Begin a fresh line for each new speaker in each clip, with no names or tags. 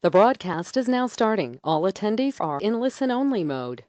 The broadcast is now starting. All attendees are in listen-only mode.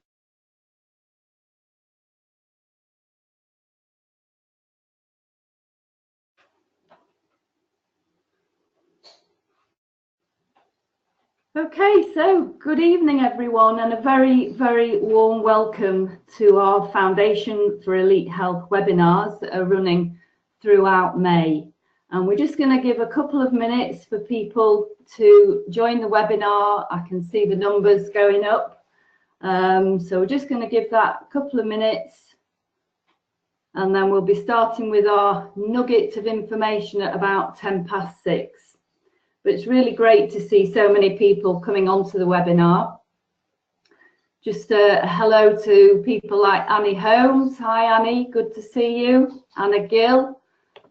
Okay, so good evening everyone, and a very, very warm welcome to our Foundation for Elite Health webinars that are running throughout May. And we're just going to give a couple of minutes for people to join the webinar. I can see the numbers going up. So we're just going to give that a couple of minutes, and then we'll be starting with our nuggets of information at about 6:10. But it's really great to see so many people coming onto the webinar. Just a hello to people like Annie Holmes. Hi Annie, good to see you. Anna Gill,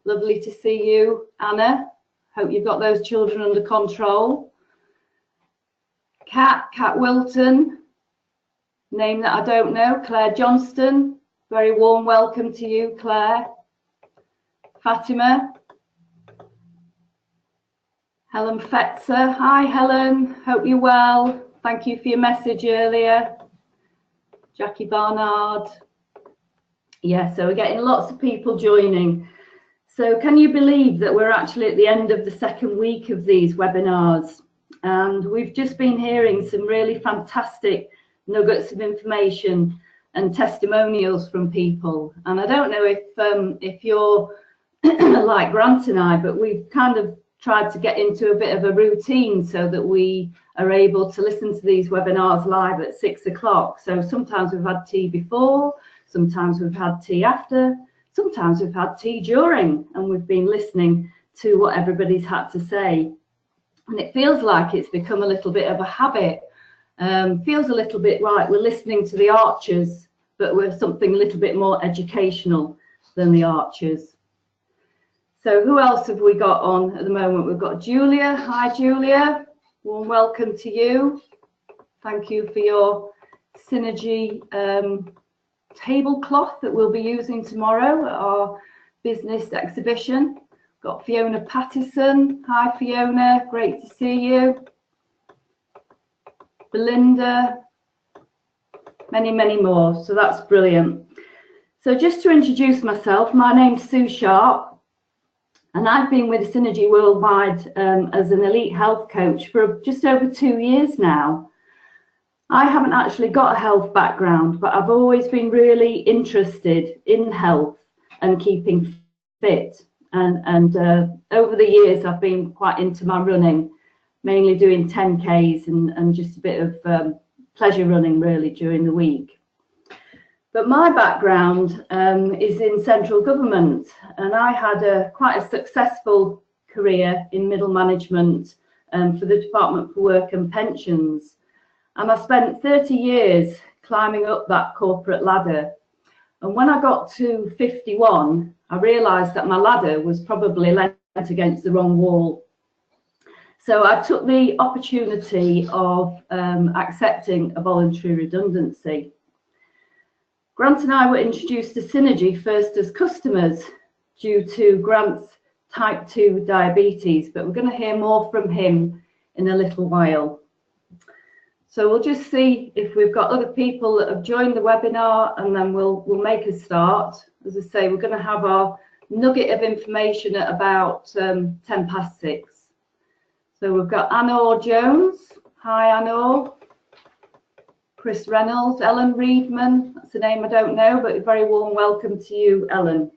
lovely to see you. Anna, hope you've got those children under control. Kat Wilton, name that I don't know. Claire Johnston, very warm welcome to you, Claire. Fatima. Helen Fetzer, hi Helen, hope you're well. Thank you for your message earlier. Jackie Barnard. Yeah, so we're getting lots of people joining. So can you believe that we're actually at the end of the second week of these webinars? And we've just been hearing some really fantastic nuggets of information and testimonials from people. And I don't know if you're like Grant and I, but we've kind of tried to get into a bit of a routine so that we are able to listen to these webinars live at 6 o'clock. So sometimes we've had tea before, sometimes we've had tea after, sometimes we've had tea during, and we've been listening to what everybody's had to say. And it feels like it's become a little bit of a habit. Feels a little bit like we're listening to the Archers, but with something a little bit more educational than the Archers. So who else have we got on at the moment? We've got Julia. Hi, Julia. Warm welcome to you. Thank you for your Synergy tablecloth that we'll be using tomorrow at our business exhibition. Got Fiona Pattison. Hi, Fiona. Great to see you. Belinda. Many, many more. So that's brilliant. So just to introduce myself, my name's Sue Sharp. And I've been with Synergy Worldwide as an elite health coach for just over 2 years now. I haven't actually got a health background, but I've always been really interested in health and keeping fit. And over the years, I've been quite into my running, mainly doing 10Ks and just a bit of pleasure running really during the week. But my background is in central government, and I had quite a successful career in middle management for the Department for Work and Pensions. And I spent 30 years climbing up that corporate ladder. And when I got to 51, I realised that my ladder was probably leant against the wrong wall. So I took the opportunity of accepting a voluntary redundancy. Grant and I were introduced to Synergy first as customers due to Grant's type 2 diabetes, but we're going to hear more from him in a little while. So we'll just see if we've got other people that have joined the webinar, and then we'll make a start. As I say, we're going to have our nugget of information at about 6:10. So we've got Anor Jones. Hi, Anor. Chris Reynolds, Ellen Reedman, that's a name I don't know, but a very warm welcome to you, Ellen.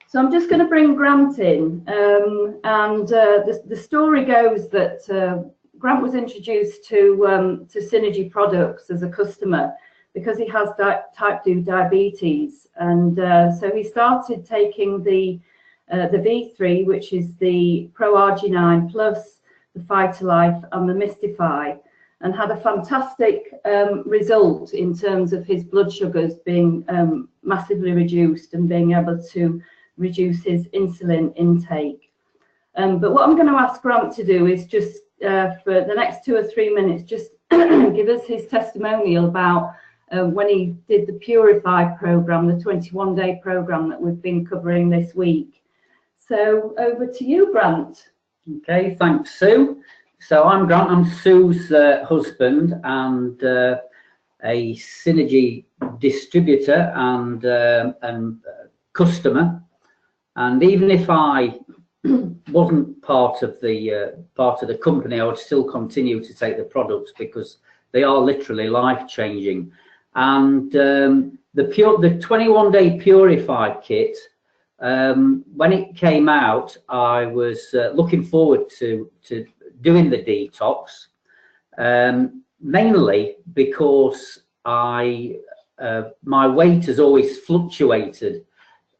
So I'm just going to bring Grant in, and the story goes that Grant was introduced to Synergy products as a customer because he has type 2 diabetes, and so he started taking the V3, which is the Pro-Arginine plus the Phytolife and the Mystify, and had a fantastic result in terms of his blood sugars being massively reduced and being able to reduce his insulin intake. But what I'm going to ask Grant to do is just for the next 2 or 3 minutes, just give us his testimonial about when he did the Purify program, the 21-day program that we've been covering this week. So over to you, Grant.
Okay, thanks, Sue. So I'm Grant, I'm Sue's husband and a Synergy distributor and customer. And even if I wasn't part of the company, I would still continue to take the products because they are literally life-changing. And the 21-day Purify kit, when it came out, I was looking forward to doing the detox, mainly because my weight has always fluctuated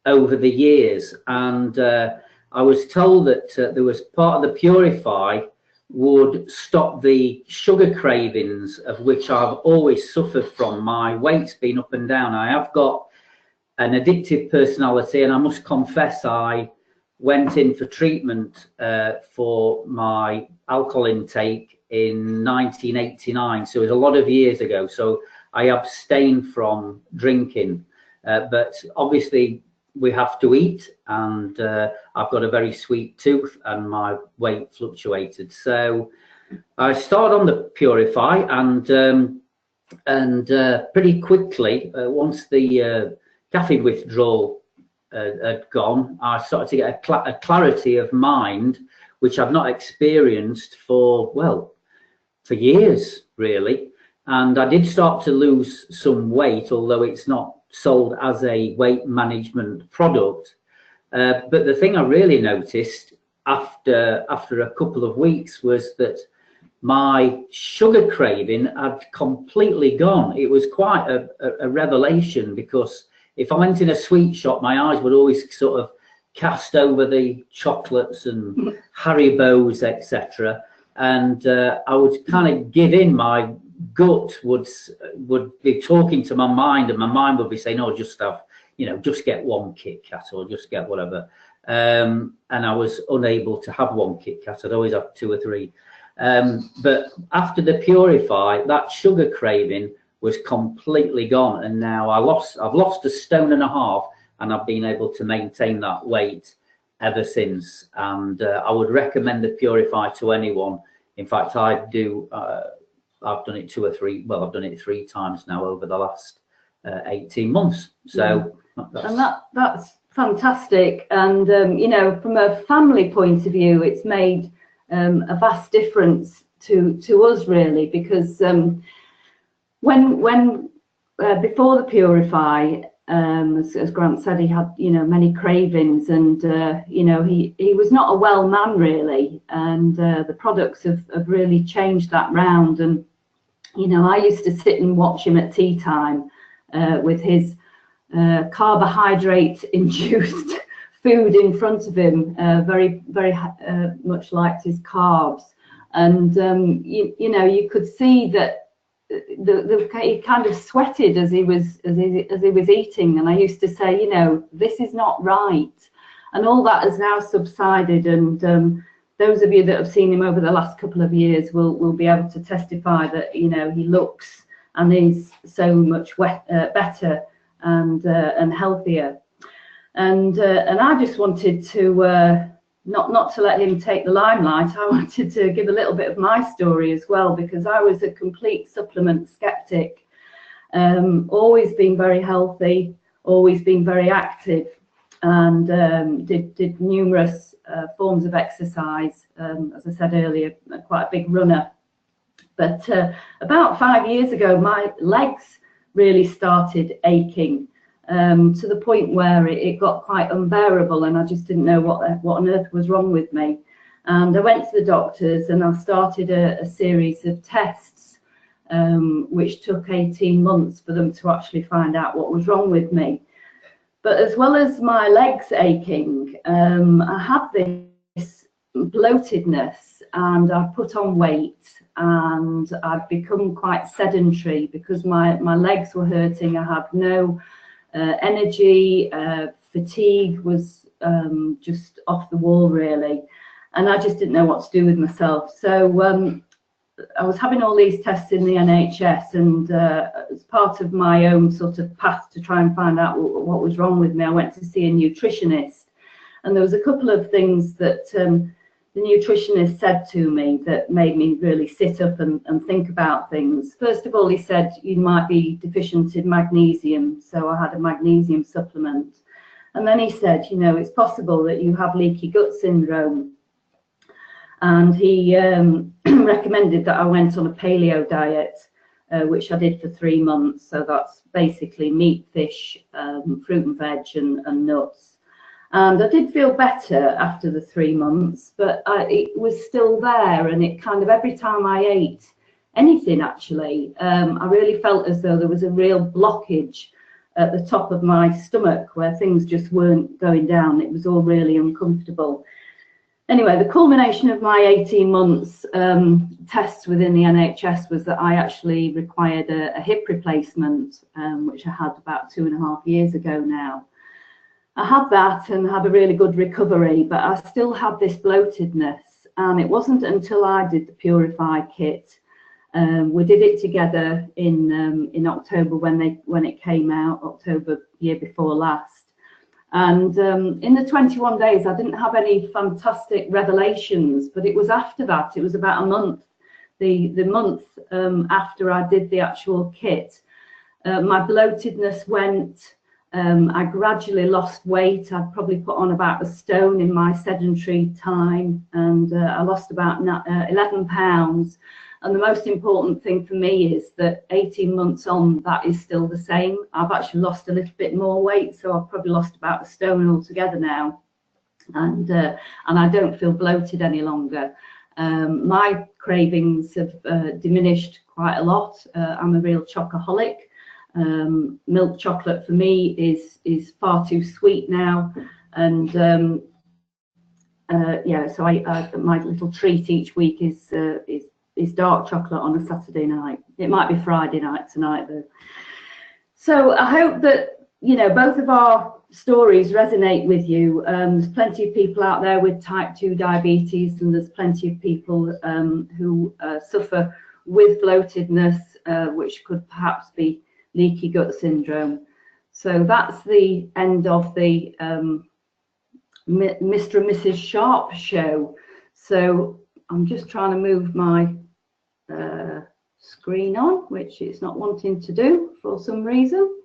over the years, and I was told that there was part of the Purify would stop the sugar cravings, of which I've always suffered from. My weight's been up and down. I have got an addictive personality, and I must confess I went in for treatment for my alcohol intake in 1989, so it was a lot of years ago. So I abstained from drinking, but obviously we have to eat, and I've got a very sweet tooth and my weight fluctuated. So I started on the Purify, and pretty quickly, once the caffeine withdrawal had gone, I started to get a clarity of mind, which I've not experienced for years, really. And I did start to lose some weight, although it's not sold as a weight management product. But the thing I really noticed after a couple of weeks was that my sugar craving had completely gone. It was quite a revelation, because if I went in a sweet shop, my eyes would always sort of cast over the chocolates and Haribos, etc. And I would kind of give in. My gut would be talking to my mind, and my mind would be saying, "Oh, just have, just get one Kit Kat, or just get whatever." And I was unable to have one Kit Kat. I'd always have 2 or 3. But after the Purify, that sugar craving was completely gone, and now I've lost 1.5 stone, and I've been able to maintain that weight ever since. And I would recommend the Purify to anyone. In fact, I've done it 2 or 3. Well, I've done it 3 times now over the last 18 months. So
that's fantastic. And from a family point of view, it's made a vast difference to us, really, because when before the Purify, as Grant said, he had many cravings, and he was not a well man, really, and the products have really changed that round. And I used to sit and watch him at tea time with his carbohydrate induced food in front of him, very much liked his carbs, and you could see that he kind of sweated as he was eating. And I used to say, this is not right, and all that has now subsided. And those of you that have seen him over the last couple of years will be able to testify that he looks and is so much better and healthier. And I just wanted to not to let him take the limelight. I wanted to give a little bit of my story as well, because I was a complete supplement skeptic, always been very healthy, always been very active, and did numerous forms of exercise. As I said earlier, quite a big runner. But about 5 years ago, my legs really started aching, to the point where it got quite unbearable, and I just didn't know what on earth was wrong with me. And I went to the doctors, and I started a series of tests, which took 18 months for them to actually find out what was wrong with me. But as well as my legs aching, I had this bloatedness, and I put on weight, and I'd become quite sedentary because my legs were hurting. I had no energy, fatigue was just off the wall, really, and I just didn't know what to do with myself. So I was having all these tests in the NHS, and as part of my own sort of path to try and find out what was wrong with me, I went to see a nutritionist, and there was a couple of things that the nutritionist said to me that made me really sit up and think about things. First of all, he said you might be deficient in magnesium, so I had a magnesium supplement. And then he said, you know, it's possible that you have leaky gut syndrome. And he recommended that I went on a paleo diet, which I did for 3 months. So that's basically meat, fish, fruit and veg and nuts. And I did feel better after the 3 months, but it was still there. And it kind of, every time I ate anything, actually, I really felt as though there was a real blockage at the top of my stomach where things just weren't going down. It was all really uncomfortable. Anyway, the culmination of my 18 months tests within the NHS was that I actually required a hip replacement, which I had about 2.5 years ago now. I had that and had a really good recovery, but I still had this bloatedness. And it wasn't until I did the Purify kit. We did it together in October when it came out, October year before last. And in the 21 days, I didn't have any fantastic revelations, but it was after that, it was about a month, the month after I did the actual kit, my bloatedness went. I gradually lost weight. I'd probably put on about 1 stone in my sedentary time, and I lost about 11 pounds. And the most important thing for me is that 18 months on, that is still the same. I've actually lost a little bit more weight, so I've probably lost about 1 stone altogether now. And I don't feel bloated any longer. My cravings have diminished quite a lot. I'm a real chocoholic. Milk chocolate for me is far too sweet now, and yeah, so my little treat each week is dark chocolate on a Saturday night. It might be Friday night tonight though. So I hope that, you know, both of our stories resonate with you. There's plenty of people out there with type 2 diabetes, and there's plenty of people who suffer with bloatedness, which could perhaps be leaky gut syndrome. So that's the end of the Mr. and Mrs. Sharp show. So I'm just trying to move my screen on, which it's not wanting to do for some reason.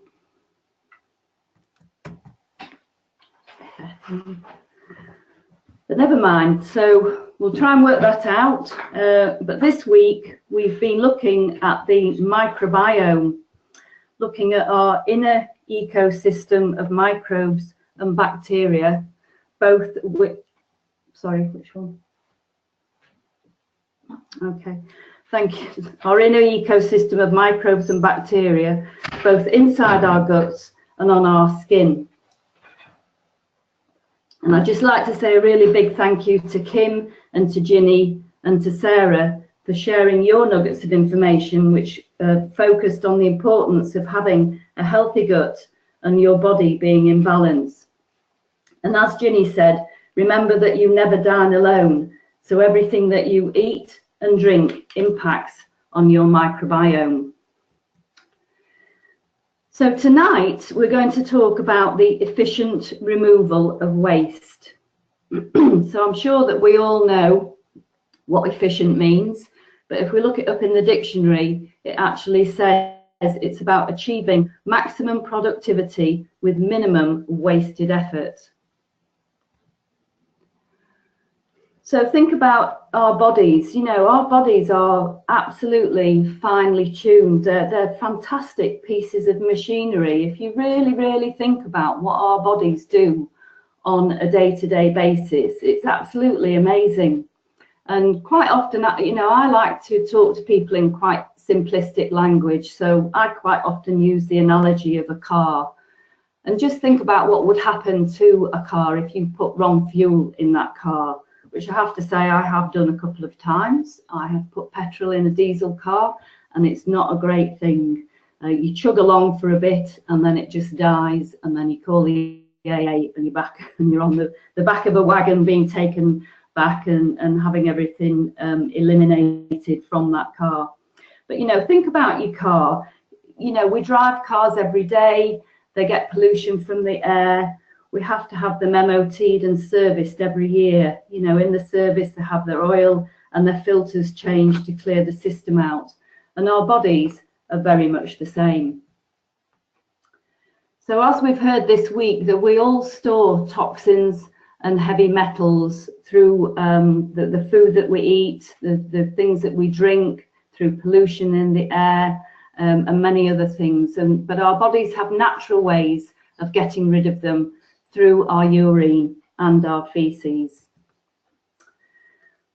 But never mind, so we'll try and work that out. But this week we've been looking at the microbiome, looking at our inner ecosystem of microbes and bacteria, both with, sorry, which one? Okay, thank you. Our inner ecosystem of microbes and bacteria, both inside our guts and on our skin. And I'd just like to say a really big thank you to Kim and to Ginny and to Sarah for sharing your nuggets of information, which focused on the importance of having a healthy gut and your body being in balance. And as Ginny said, remember that you never dine alone. So everything that you eat and drink impacts on your microbiome. So tonight we're going to talk about the efficient removal of waste. So I'm sure that we all know what efficient means, but if we look it up in the dictionary, it actually says it's about achieving maximum productivity with minimum wasted effort. So think about our bodies. You know, our bodies are absolutely finely tuned. They're fantastic pieces of machinery. If you really, really think about what our bodies do on a day-to-day basis, it's absolutely amazing. And quite often, you know, I like to talk to people in quite simplistic language. So I quite often use the analogy of a car. And just think about what would happen to a car if you put wrong fuel in that car, which I have to say I have done a couple of times. I have put petrol in a diesel car, and it's not a great thing. You chug along for a bit and then it just dies, and then you call the AA and you're back, and you're on the back of a wagon being taken back and having everything eliminated from that car. But, you know, think about your car. You know, we drive cars every day. They get pollution from the air. we have to have them MOT'd and serviced every year. You know, in the service they have their oil and their filters changed to clear the system out. And our bodies are very much the same. So as we've heard this week, that we all store toxins and heavy metals through the food that we eat, the things that we drink, through pollution in the air, and many other things. But our bodies have natural ways of getting rid of them through our urine and our feces.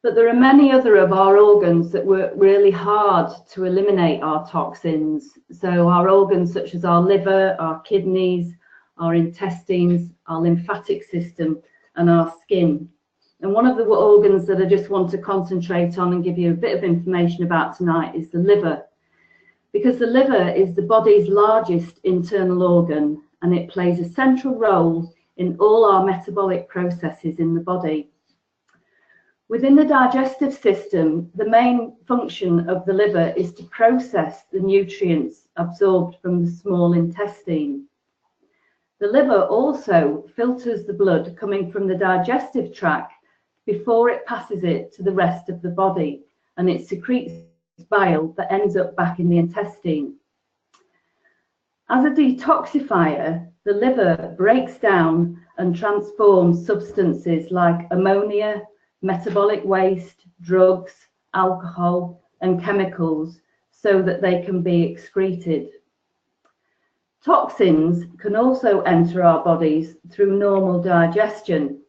But there are many other of our organs that work really hard to eliminate our toxins. So our organs such as our liver, our kidneys, our intestines, our lymphatic system, and our skin. And one of the organs that I just want to concentrate on and give you a bit of information about tonight is the liver. Because the liver is the body's largest internal organ, and it plays a central role in all our metabolic processes in the body. Within the digestive system, the main function of the liver is to process the nutrients absorbed from the small intestine. The liver also filters the blood coming from the digestive tract before it passes it to the rest of the body, and it secretes bile that ends up back in the intestine. As a detoxifier, the liver breaks down and transforms substances like ammonia, metabolic waste, drugs, alcohol, and chemicals so that they can be excreted. Toxins can also enter our bodies through normal digestion.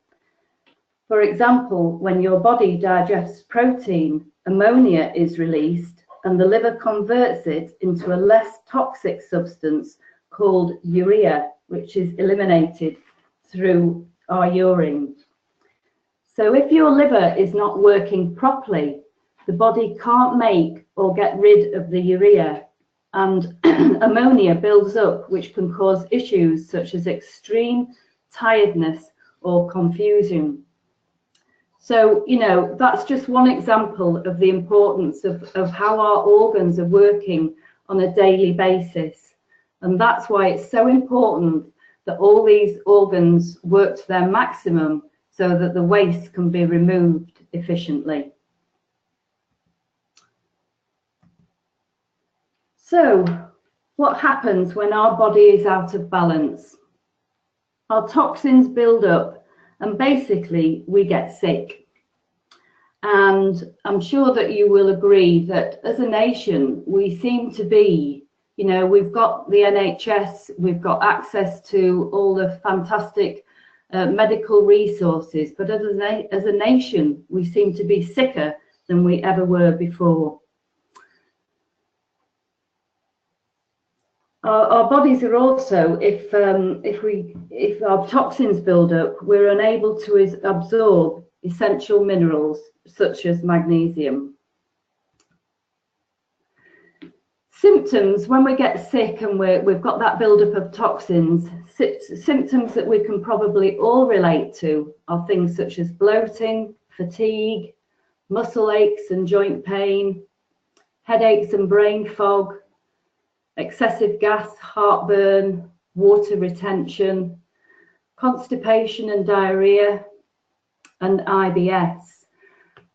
For example, when your body digests protein, ammonia is released and the liver converts it into a less toxic substance called urea, which is eliminated through our urine. So if your liver is not working properly, the body can't make or get rid of the urea, and ammonia builds up, which can cause issues such as extreme tiredness or confusion. So, you know, that's just one example of the importance of how our organs are working on a daily basis. And that's why it's so important that all these organs work to their maximum so that the waste can be removed efficiently. So, what happens when our body is out of balance? Our toxins build up and basically we get sick. And I'm sure that you will agree that as a nation, we seem to be, you know, we've got the NHS, we've got access to all the fantastic medical resources, but as a nation, we seem to be sicker than we ever were before. Our bodies are also, if our toxins build up, we're unable to absorb essential minerals such as magnesium. Symptoms when we get sick and we've got that buildup of toxins, symptoms that we can probably all relate to are things such as bloating, fatigue, muscle aches and joint pain, headaches and brain fog, excessive gas, heartburn, water retention, constipation and diarrhea, and IBS.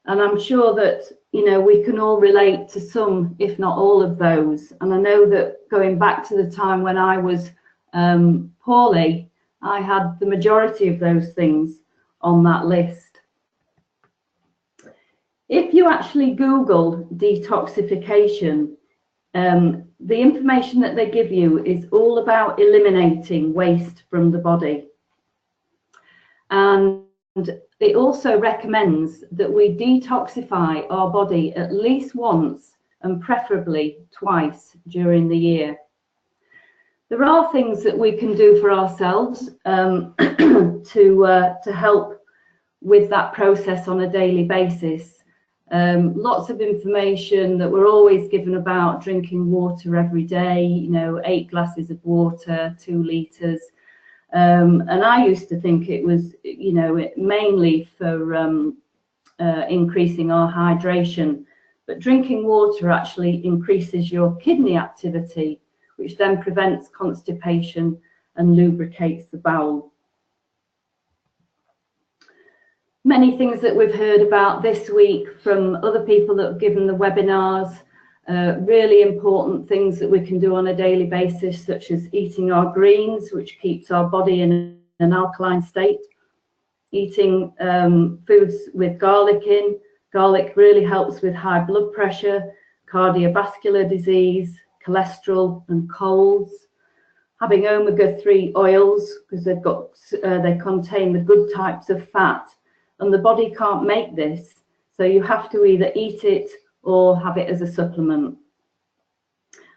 And I'm sure that, you know, we can all relate to some, if not all of those. And I know that going back to the time when I was poorly, I had the majority of those things on that list. If you actually Google detoxification, the information that they give you is all about eliminating waste from the body. And it also recommends that we detoxify our body at least once and preferably twice during the year. There are things that we can do for ourselves to help with that process on a daily basis. Lots of information that we're always given about drinking water every day, you know, 8 glasses of water, 2 litres. And I used to think it was, you know, mainly for increasing our hydration, but drinking water actually increases your kidney activity, which then prevents constipation and lubricates the bowel. Many things that we've heard about this week from other people that have given the webinars, really important things that we can do on a daily basis, such as eating our greens, which keeps our body in an alkaline state, eating foods with garlic in. Garlic really helps with high blood pressure, cardiovascular disease, cholesterol and colds. Having omega-3 oils, because they contain the good types of fat, and the body can't make this, so you have to either eat it or have it as a supplement.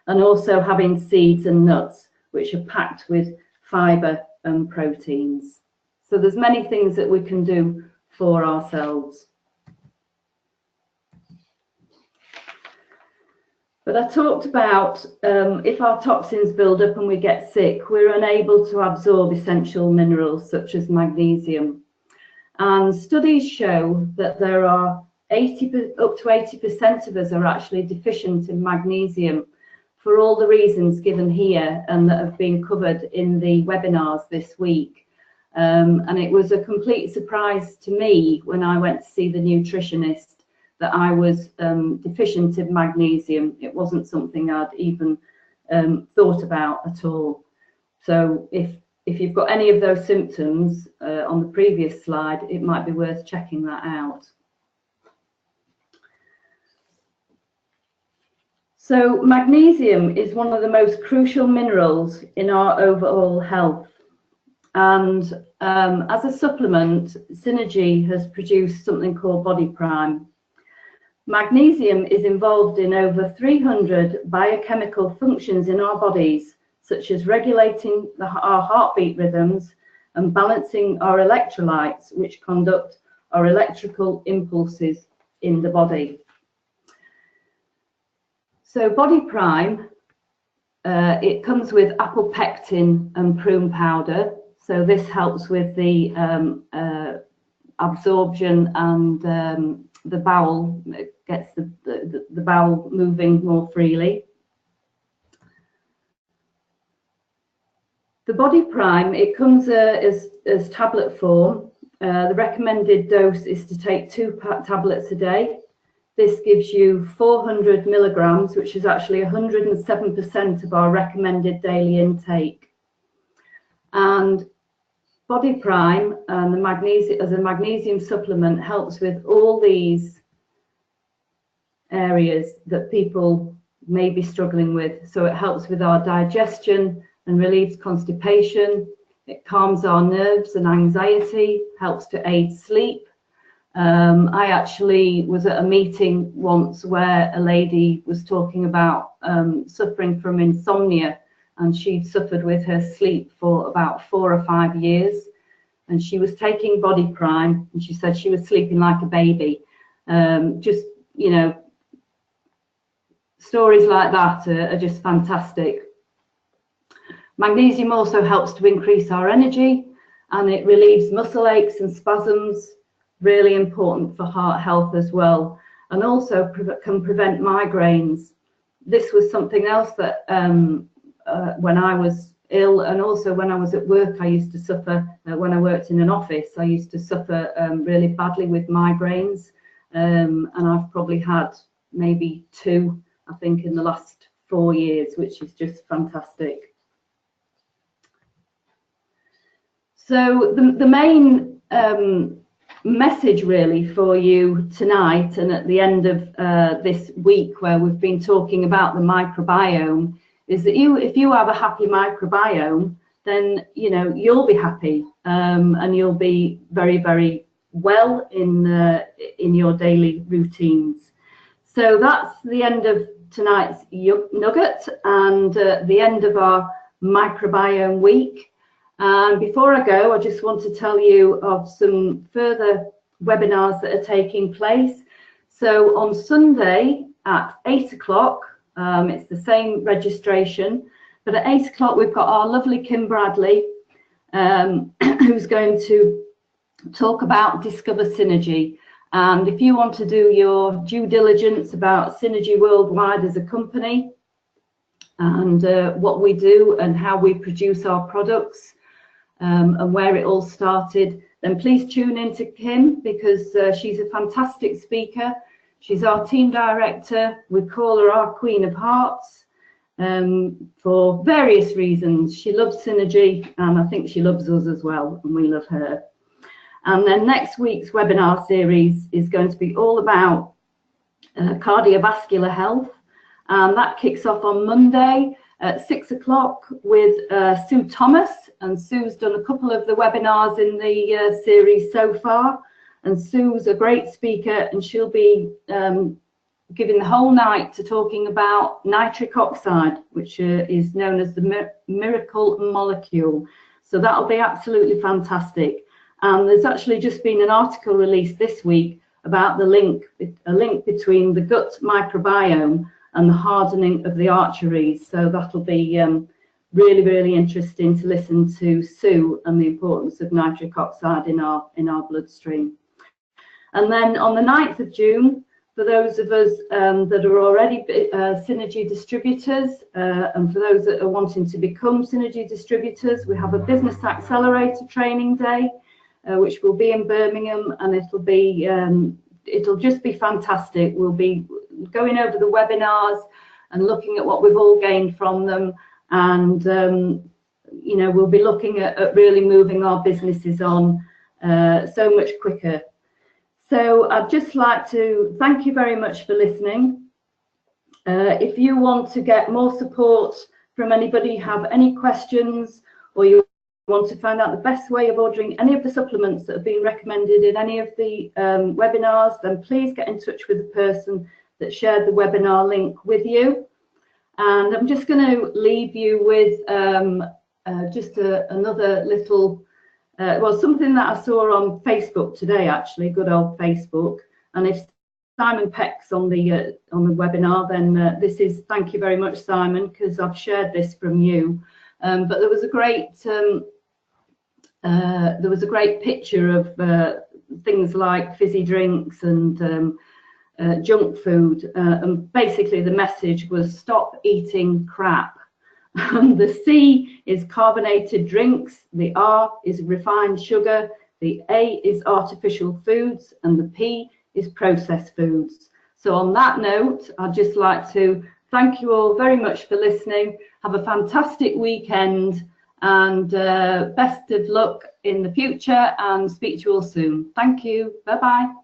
And also having seeds and nuts, which are packed with fiber and proteins. So there's many things that we can do for ourselves. But I talked about if our toxins build up and we get sick, we're unable to absorb essential minerals such as magnesium. And studies show that there are up to 80% of us are actually deficient in magnesium for all the reasons given here and that have been covered in the webinars this week. And it was a complete surprise to me when I went to see the nutritionist that I was deficient in magnesium. It wasn't something I'd even thought about at all. So if you've got any of those symptoms on the previous slide, it might be worth checking that out. So magnesium is one of the most crucial minerals in our overall health. And as a supplement, Synergy has produced something called Body Prime. Magnesium is involved in over 300 biochemical functions in our bodies, such as regulating our heartbeat rhythms and balancing our electrolytes, which conduct our electrical impulses in the body. So Body Prime, it comes with apple pectin and prune powder. So this helps with the absorption and the bowel, it gets the bowel moving more freely. The Body Prime, it comes as tablet form. The recommended dose is to take 2 tablets a day. This gives you 400 milligrams, which is actually 107% of our recommended daily intake. And Body Prime and the magnesium as a magnesium supplement helps with all these areas that people may be struggling with. So it helps with our digestion and relieves constipation. It calms our nerves and anxiety, helps to aid sleep. I actually was at a meeting once where a lady was talking about suffering from insomnia, and she'd suffered with her sleep for about 4 or 5 years, and she was taking Body Prime, and she said she was sleeping like a baby. Just, you know, stories like that are just fantastic. Magnesium also helps to increase our energy, and it relieves muscle aches and spasms, really important for heart health as well, and also can prevent migraines. This was something else that when I was ill, and also when I was at work, I used to suffer, when I worked in an office, I used to suffer really badly with migraines, and I've probably had maybe 2, I think, in the last 4 years, which is just fantastic. So the main message really for you tonight and at the end of this week, where we've been talking about the microbiome, is that if you have a happy microbiome, then you'll be happy and you'll be very, very well in your daily routines. So that's the end of tonight's nugget and the end of our microbiome week. And before I go, I just want to tell you of some further webinars that are taking place. So on Sunday at 8 o'clock, it's the same registration, but at 8 o'clock we've got our lovely Kim Bradley, who's going to talk about Discover Synergy. And if you want to do your due diligence about Synergy Worldwide as a company and what we do and how we produce our products, and where it all started, then please tune in to Kim, because she's a fantastic speaker. She's our team director. We call her our Queen of Hearts for various reasons. She loves synergy, and I think she loves us as well, and we love her. And then next week's webinar series is going to be all about cardiovascular health, and that kicks off on Monday at 6 o'clock with Sue Thomas. And Sue's done a couple of the webinars in the series so far, and Sue's a great speaker, and she'll be giving the whole night to talking about nitric oxide, which is known as the miracle molecule. So that'll be absolutely fantastic. And there's actually just been an article released this week about a link between the gut microbiome and the hardening of the arteries. So that'll be really, really interesting to listen to Sue and the importance of nitric oxide in our bloodstream. And then on the 9th of June, for those of us that are already Synergy distributors, and for those that are wanting to become Synergy distributors, we have a Business Accelerator training day, which will be in Birmingham, and it'll just be fantastic. We'll be going over the webinars and looking at what we've all gained from them, and you know, we'll be looking at really moving our businesses on so much quicker. So I'd just like to thank you very much for listening. If you want to get more support from anybody, have any questions, or you want to find out the best way of ordering any of the supplements that have been recommended in any of the webinars, then please get in touch with the person that shared the webinar link with you. And I'm just going to leave you with just another little well, something that I saw on Facebook today, actually, good old Facebook. And if Simon Peck's on the webinar, then this is, thank you very much, Simon, because I've shared this from you. But there was a great picture of things like fizzy drinks and junk food, and basically the message was stop eating crap. The C is carbonated drinks, the R is refined sugar, the A is artificial foods, and the P is processed foods. So on that note, I'd just like to thank you all very much for listening. Have a fantastic weekend, and best of luck in the future, and speak to you all soon. Thank you. Bye-bye.